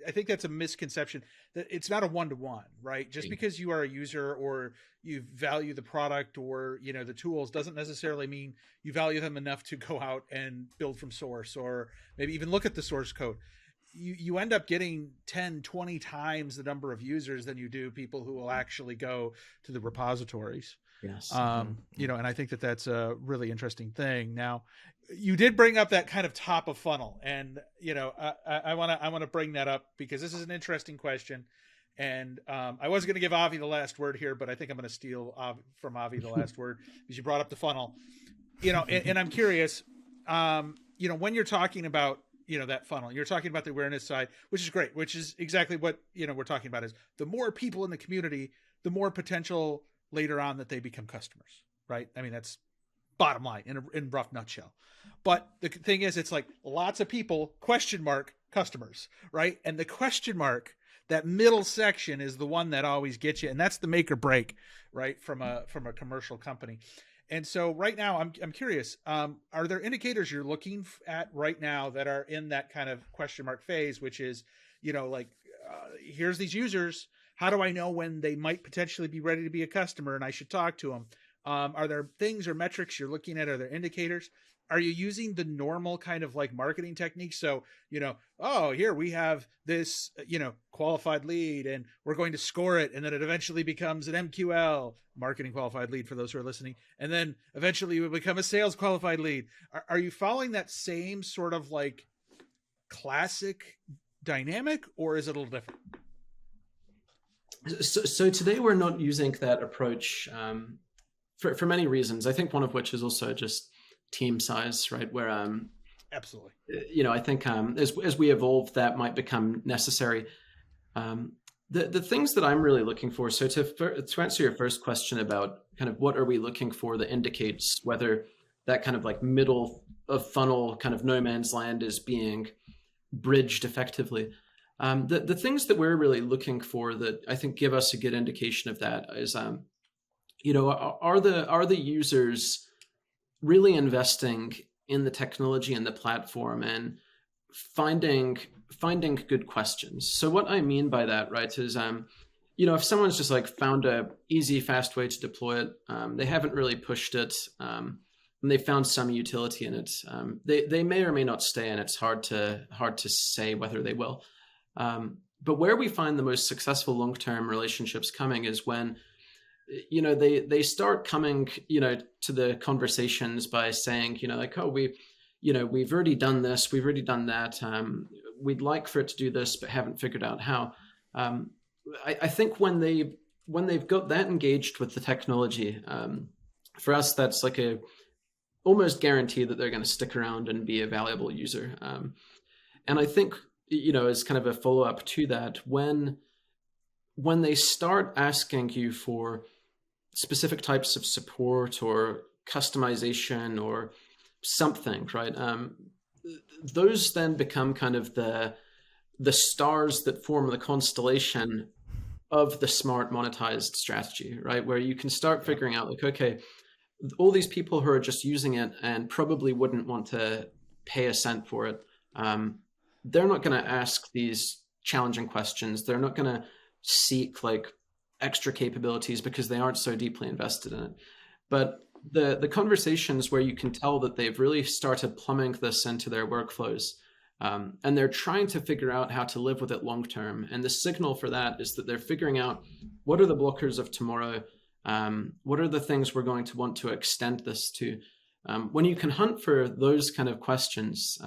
I think that's a misconception that it's not a one-to-one, right? Just because you are a user or you value the product or, the tools doesn't necessarily mean you value them enough to go out and build from source, or maybe even look at the source code. You end up getting 10, 20 times the number of users than you do people who will actually go to the repositories. Yes. And I think that that's a really interesting thing. Now, you did bring up that kind of top of funnel, and I want to bring that up because this is an interesting question. And I was going to give Avi the last word here, but I think I'm going to steal from Avi the last word, because you brought up the funnel. And I'm curious, when you're talking about that funnel, you're talking about the awareness side, which is great, which is exactly what we're talking about. Is the more people in the community, the more potential later on that they become customers, right? I mean, that's bottom line in rough nutshell. But the thing is, it's like lots of people customers, right? And the question mark, that middle section, is the one that always gets you, and that's the make or break, right? From a commercial company. And so right now, I'm curious, are there indicators you're looking at right now that are in that kind of question mark phase, which is, here's these users. How do I know when they might potentially be ready to be a customer and I should talk to them? Are there things or metrics you're looking at? Are there indicators? Are you using the normal kind of like marketing techniques? So, here we have this, qualified lead, and we're going to score it. And then it eventually becomes an MQL, marketing qualified lead, for those who are listening. And then eventually it will become a sales qualified lead. Are you following that same sort of like classic dynamic, or is it a little different? So today we're not using that approach for many reasons. I think one of which is also just team size, right? Where absolutely, I think as we evolve, that might become necessary. The things that I'm really looking for. So to answer your first question about kind of what are we looking for that indicates whether that kind of like middle of funnel kind of no man's land is being bridged effectively. The things that we're really looking for that I think give us a good indication of that is, are the users really investing in the technology and the platform and finding good questions. So what I mean by that, right, is if someone's just like found a easy, fast way to deploy it, they haven't really pushed it, and they found some utility in it, they may or may not stay, and it's hard to say whether they will. But where we find the most successful long-term relationships coming is when, they start coming, to the conversations by saying, like, oh, we've already done this, we've already done that. We'd like for it to do this, but haven't figured out how. I think when they've got that engaged with the technology, for us, that's like a almost guarantee that they're going to stick around and be a valuable user. And I think, as kind of a follow-up to that, when they start asking you for specific types of support or customization or something, right? Those then become kind of the stars that form the constellation of the smart monetized strategy, right? Where you can start figuring out like, okay, all these people who are just using it and probably wouldn't want to pay a cent for it, they're not going to ask these challenging questions. They're not going to seek like extra capabilities because they aren't so deeply invested in it. But the conversations where you can tell that they've really started plumbing this into their workflows, and they're trying to figure out how to live with it long term. And the signal for that is that they're figuring out what are the blockers of tomorrow, what are the things we're going to want to extend this to. When you can hunt for those kind of questions,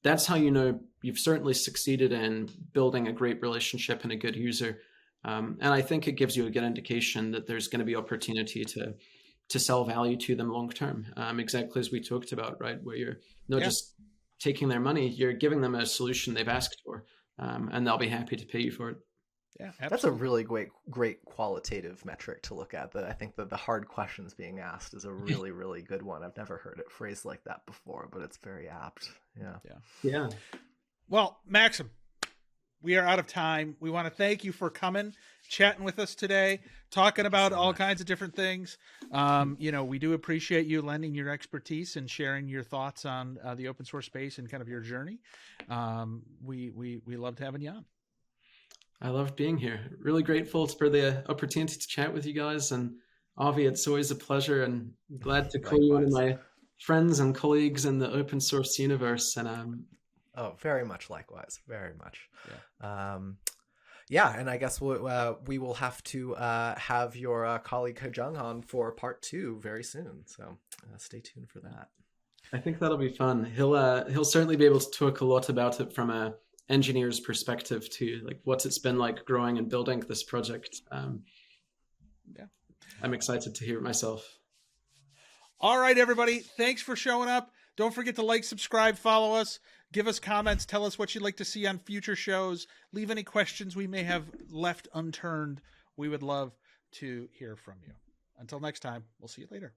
that's how you've certainly succeeded in building a great relationship and a good user. And I think it gives you a good indication that there's going to be opportunity to sell value to them long term, exactly as we talked about, right? Where you're not just taking their money, you're giving them a solution they've asked for, and they'll be happy to pay you for it. Yeah, absolutely. That's a really great qualitative metric to look at. That I think that the hard questions being asked is a really, really good one. I've never heard it phrased like that before, but it's very apt. Yeah. Well, Maxim, we are out of time. We want to thank you for coming, chatting with us today, talking about all kinds of different things. We do appreciate you lending your expertise and sharing your thoughts on the open source space and kind of your journey. We loved having you on. I loved being here. Really grateful for the opportunity to chat with you guys. And Avi, it's always a pleasure, and glad to call you one of my friends and colleagues in the open source universe. And oh, very much likewise. Very much. Yeah. And I guess we will have to have your colleague Hejung on for part 2 very soon. So stay tuned for that. I think that'll be fun. He'll certainly be able to talk a lot about it from a engineer's perspective too, like what's it's been like growing and building this project. I'm excited to hear it myself. All right, everybody. Thanks for showing up. Don't forget to like, subscribe, follow us, give us comments, tell us what you'd like to see on future shows, leave any questions we may have left unturned. We would love to hear from you. Until next time, we'll see you later.